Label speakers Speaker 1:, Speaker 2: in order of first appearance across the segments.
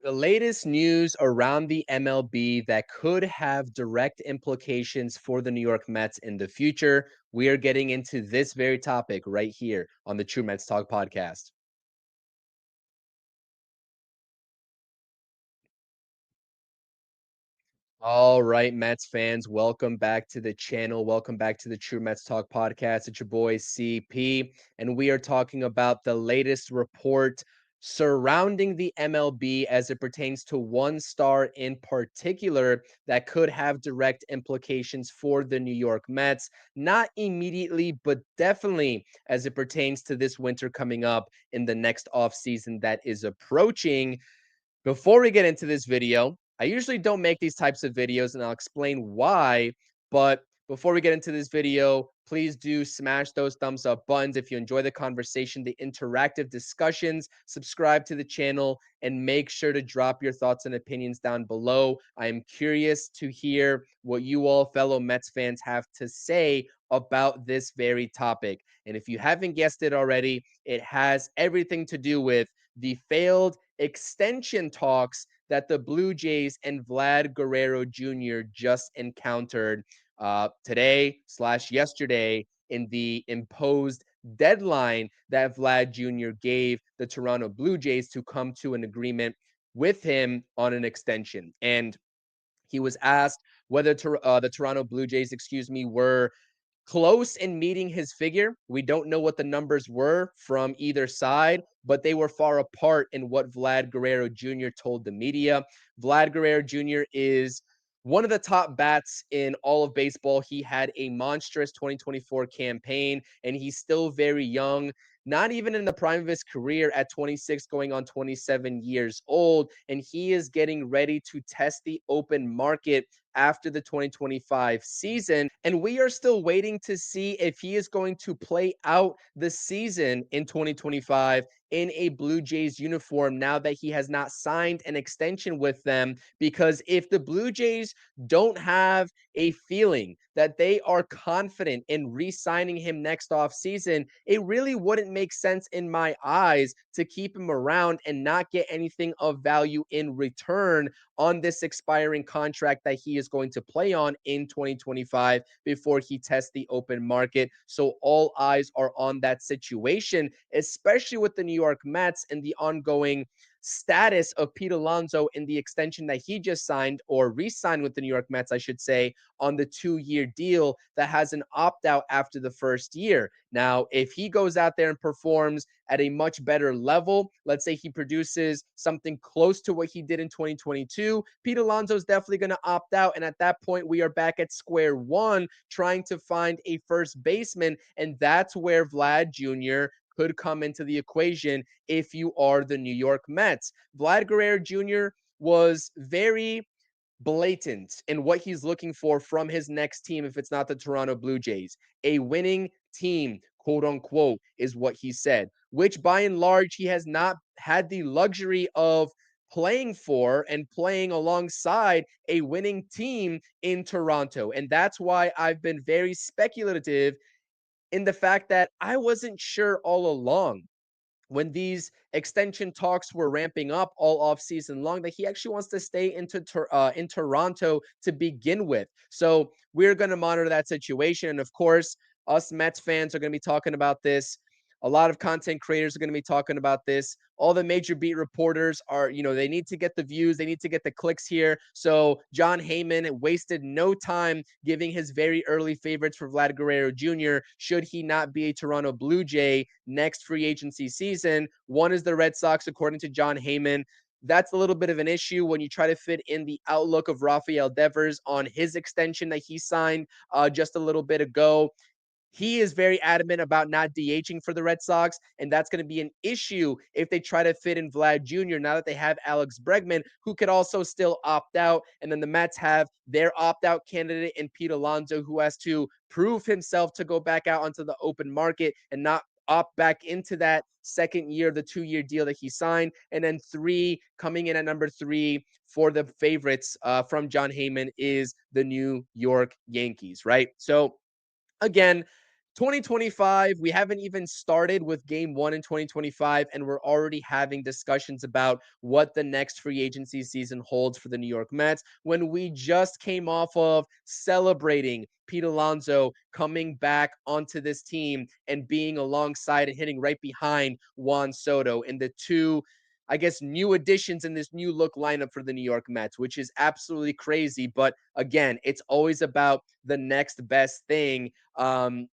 Speaker 1: The latest news around the MLB that could have direct implications for the New York Mets in the future. We are getting into this very topic right here on the True Mets Talk podcast. All right, Mets fans, welcome back to the channel. Welcome back to the True Mets Talk podcast. It's your boy CP, and we are talking about the latest report surrounding the MLB as it pertains to one star in particular that could have direct implications for the New York Mets. Not immediately, but definitely as it pertains to this winter coming up in the next offseason that is approaching. Before we get into this video, I usually don't make these types of videos and I'll explain why. But before we get into this video, please do smash those thumbs up buttons if you enjoy the conversation, the interactive discussions. Subscribe to the channel and make sure to drop your thoughts and opinions down below. I am curious to hear what you all, fellow Mets fans, have to say about this very topic. And if you haven't guessed it already, it has everything to do with the failed extension talks that the Blue Jays and Vlad Guerrero Jr. just encountered today slash yesterday in the imposed deadline that Vlad Jr. gave the Toronto Blue Jays to come to an agreement with him on an extension. And he was asked whether the Toronto Blue Jays, were close in meeting his figure. We don't know what the numbers were from either side, but they were far apart in what Vlad Guerrero Jr. told the media. Vlad Guerrero Jr. is one of the top bats in all of baseball. He had a monstrous 2024 campaign, and he's still very young, not even in the prime of his career at 26, going on 27 years old. And he is getting ready to test the open market after the 2025 season. And we are still waiting to see if he is going to play out the season in 2025 in a Blue Jays uniform now that he has not signed an extension with them. Because if the Blue Jays don't have a feeling that they are confident in re-signing him next off season, it really wouldn't make sense in my eyes to keep him around and not get anything of value in return on this expiring contract that he is going to play on in 2025 before he tests the open market. So all eyes are on that situation, especially with the New York Mets and the ongoing status of Pete Alonso in the extension that he just signed, or re-signed with the New York Mets, I should say, on the 2-year deal that has an opt-out after the first year. Now, if he goes out there and performs at a much better level, let's say he produces something close to what he did in 2022, Pete Alonso is definitely going to opt out. And at that point, we are back at square one trying to find a first baseman. And that's where Vlad Jr. could come into the equation if you are the New York Mets. Vlad Guerrero Jr. was very blatant in what he's looking for from his next team if it's not the Toronto Blue Jays. A winning team, quote unquote, is what he said, which by and large he has not had the luxury of playing for and playing alongside a winning team in Toronto. And that's why I've been very speculative in the fact that I wasn't sure all along when these extension talks were ramping up all off season long that he actually wants to stay in Toronto to begin with. So we're going to monitor that situation. And of course, us Mets fans are going to be talking about this. A lot of content creators are going to be talking about this. All the major beat reporters are, they need to get the views, they need to get the clicks here. So John Heyman wasted no time giving his very early favorites for Vlad Guerrero Jr. should he not be a Toronto Blue Jay next free agency season. One is the Red Sox, according to John Heyman. That's a little bit of an issue when you try to fit in the outlook of Rafael Devers on his extension that he signed just a little bit ago. He is very adamant about not DHing for the Red Sox, and that's going to be an issue if they try to fit in Vlad Jr. now that they have Alex Bregman, who could also still opt out. And then the Mets have their opt-out candidate in Pete Alonso, who has to prove himself to go back out onto the open market and not opt back into that second year of the 2-year deal that he signed. And then coming in at number 3 for the favorites from John Heyman is the New York Yankees, right? So again, 2025, we haven't even started with game one in 2025, and we're already having discussions about what the next free agency season holds for the New York Mets when we just came off of celebrating Pete Alonso coming back onto this team and being alongside and hitting right behind Juan Soto in the two, I guess, new additions in this new look lineup for the New York Mets, which is absolutely crazy. But again, it's always about the next best thing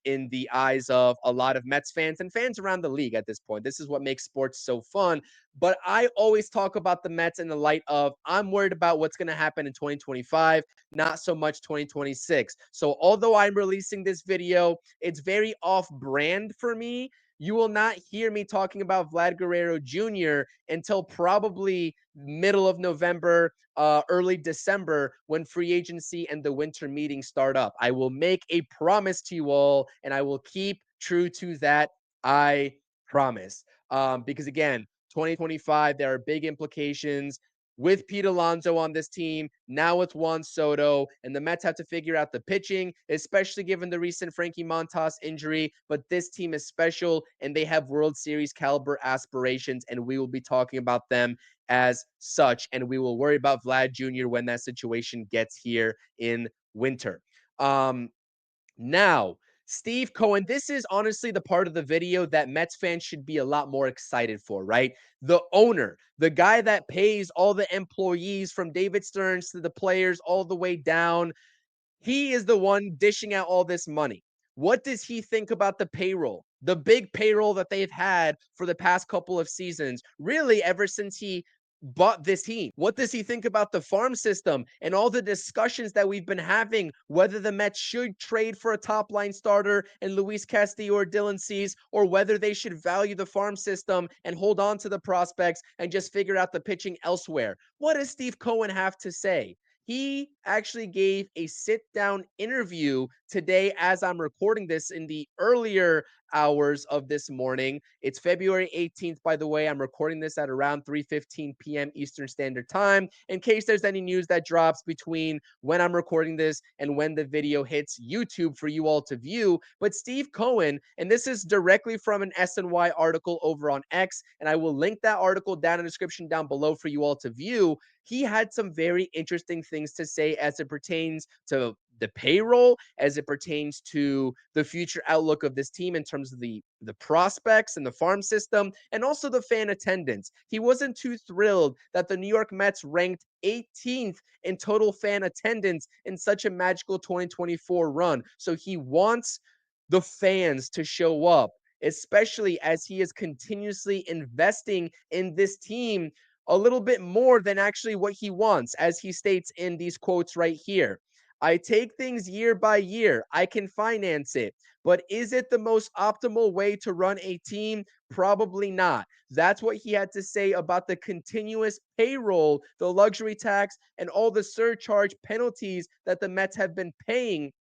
Speaker 1: in the eyes of a lot of Mets fans and fans around the league at this point. This is what makes sports so fun. But I always talk about the Mets in the light of I'm worried about what's going to happen in 2025, not so much 2026. So although I'm releasing this video, it's very off brand for me. You will not hear me talking about Vlad Guerrero Jr. until probably middle of November, early December, when free agency and the winter meetings start up. I will make a promise to you all, and I will keep true to that. I promise. Because again, 2025, there are big implications with Pete Alonso on this team, now with Juan Soto, and the Mets have to figure out the pitching, especially given the recent Frankie Montas injury. But this team is special, and they have World Series caliber aspirations, and we will be talking about them as such. And we will worry about Vlad Jr. when that situation gets here in winter. Now, Steve Cohen, this is honestly the part of the video that Mets fans should be a lot more excited for, right? The owner, the guy that pays all the employees from David Stearns to the players all the way down, he is the one dishing out all this money. What does he think about the payroll? The big payroll that they've had for the past couple of seasons, really ever since he bought this team. What does he think about the farm system and all the discussions that we've been having, whether the Mets should trade for a top line starter and Luis Castillo or Dylan Cease, or whether they should value the farm system and hold on to the prospects and just figure out the pitching elsewhere? What does Steve Cohen have to say? He actually gave a sit down interview today as I'm recording this in the earlier hours of this morning. It's February 18th, by the way. I'm recording this at around 3:15 p.m. Eastern Standard Time in case there's any news that drops between when I'm recording this and when the video hits YouTube for you all to view. But Steve Cohen, and this is directly from an SNY article over on X, and I will link that article down in the description down below for you all to view. He had some very interesting things to say as it pertains to the payroll, as it pertains to the future outlook of this team in terms of the prospects and the farm system, and also the fan attendance. He wasn't too thrilled that the New York Mets ranked 18th in total fan attendance in such a magical 2024 run. So he wants the fans to show up, especially as he is continuously investing in this team a little bit more than actually what he wants, as he states in these quotes right here. I take things year by year. I can finance it. But is it the most optimal way to run a team? Probably not. That's what he had to say about the continuous payroll, the luxury tax, and all the surcharge penalties that the Mets have been paying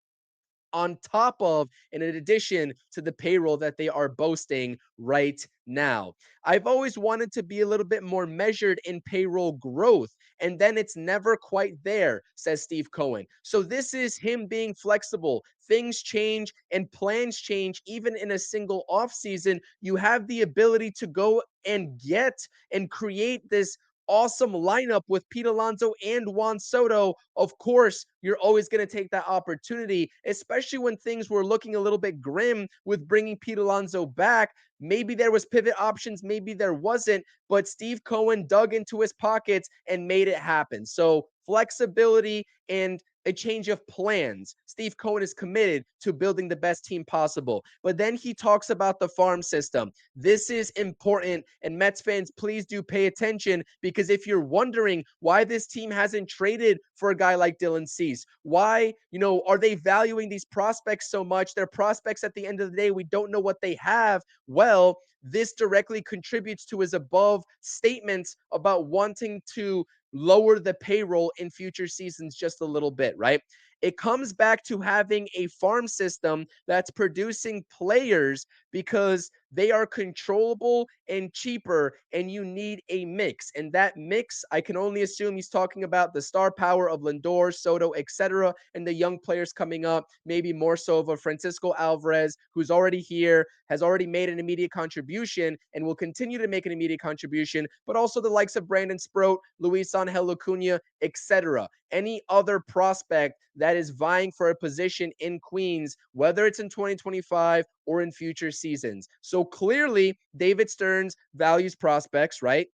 Speaker 1: on top of and in addition to the payroll that they are boasting right now. I've always wanted to be a little bit more measured in payroll growth, and then it's never quite there, says Steve Cohen. So this is him being flexible. Things change and plans change even in a single offseason. You have the ability to go and get and create this awesome lineup with Pete Alonso and Juan Soto. Of course, you're always going to take that opportunity, especially when things were looking a little bit grim with bringing Pete Alonso back. Maybe there was pivot options, maybe there wasn't, but Steve Cohen dug into his pockets and made it happen. So flexibility and a change of plans. Steve Cohen is committed to building the best team possible. But then he talks about the farm system. This is important, and Mets fans, please do pay attention, because if you're wondering why this team hasn't traded for a guy like Dylan Cease, why, are they valuing these prospects so much? They're prospects at the end of the day. We don't know what they have. Well, this directly contributes to his above statements about wanting to lower the payroll in future seasons just a little bit, right? It comes back to having a farm system that's producing players because they are controllable and cheaper, and you need a mix. And that mix, I can only assume he's talking about the star power of Lindor, Soto, etc., and the young players coming up, maybe more so of a Francisco Alvarez, who's already here, has already made an immediate contribution, and will continue to make an immediate contribution, but also the likes of Brandon Sproat, Luis Angel Acuna, etc. Any other prospect that is vying for a position in Queens, whether it's in 2025 or in future seasons. So clearly, David Stearns values prospects, right?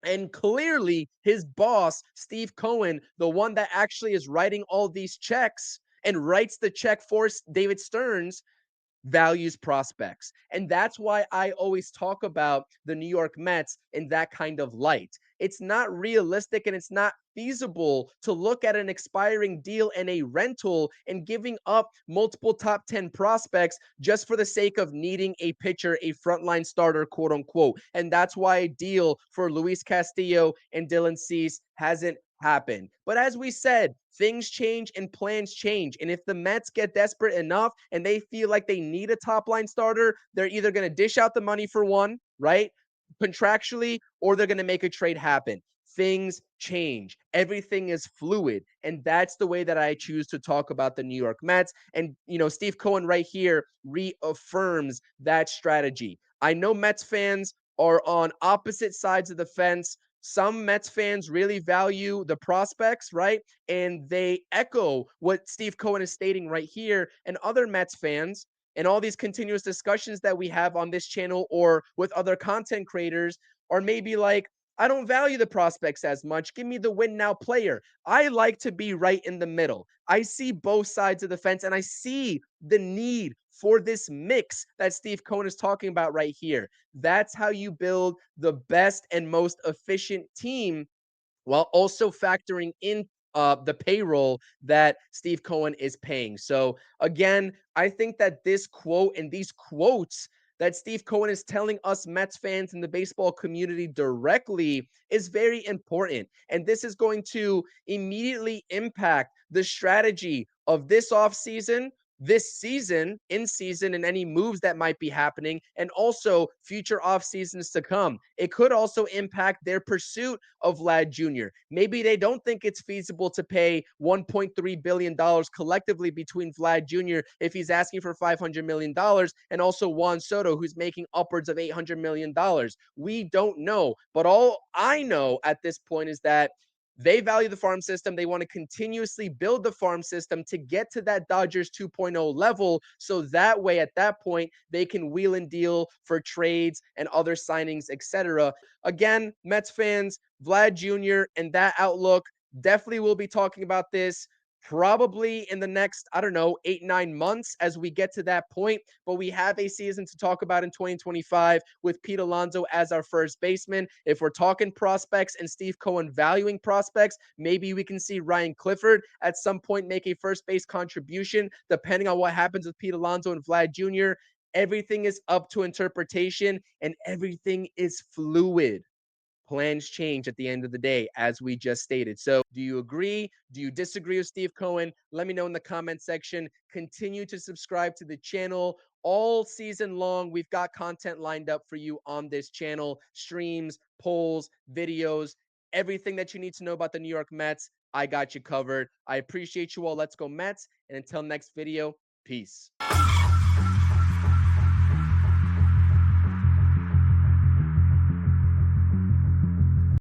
Speaker 1: And clearly, his boss, Steve Cohen, the one that actually is writing all these checks and writes the check for David Stearns, values prospects. And that's why I always talk about the New York Mets in that kind of light. It's not realistic and it's not feasible to look at an expiring deal and a rental and giving up multiple top 10 prospects just for the sake of needing a pitcher, a frontline starter, quote unquote. And that's why a deal for Luis Castillo and Dylan Cease hasn't happened. But as we said, things change and plans change. And if the Mets get desperate enough and they feel like they need a top line starter, they're either going to dish out the money for one, right? Contractually, or they're going to make a trade happen. Things change. Everything is fluid. And that's the way that I choose to talk about the New York Mets. And, Steve Cohen right here reaffirms that strategy. I know Mets fans are on opposite sides of the fence. Some Mets fans really value the prospects, right? And they echo what Steve Cohen is stating right here. And other Mets fans, and all these continuous discussions that we have on this channel or with other content creators, are maybe like, I don't value the prospects as much. Give me the win now player. I like to be right in the middle. I see both sides of the fence and I see the need for this mix that Steve Cohen is talking about right here. That's how you build the best and most efficient team while also factoring in the payroll that Steve Cohen is paying. So again, I think that this quote and these quotes that Steve Cohen is telling us Mets fans in the baseball community directly is very important. And this is going to immediately impact the strategy of this offseason, this season, in season, and any moves that might be happening, and also future off seasons to come. It could also impact their pursuit of Vlad Jr. Maybe they don't think it's feasible to pay $1.3 billion collectively between Vlad Jr. if he's asking for $500 million, and also Juan Soto, who's making upwards of $800 million. We don't know. But all I know at this point is that they value the farm system. They want to continuously build the farm system to get to that Dodgers 2.0 level. So that way, at that point, they can wheel and deal for trades and other signings, etc. Again, Mets fans, Vlad Jr. and that outlook, definitely will be talking about this probably in the next, I don't know, 8, 9 months as we get to that point. But we have a season to talk about in 2025 with Pete Alonso as our first baseman. If we're talking prospects and Steve Cohen valuing prospects, maybe we can see Ryan Clifford at some point make a first base contribution, depending on what happens with Pete Alonso and Vlad Jr. Everything is up to interpretation and everything is fluid. Plans change at the end of the day, as we just stated. So, do you agree? Do you disagree with Steve Cohen? Let me know in the comment section. Continue to subscribe to the channel all season long. We've got content lined up for you on this channel, streams, polls, videos, everything that you need to know about the New York Mets. I got you covered. I appreciate you all. Let's go Mets. And until next video, peace.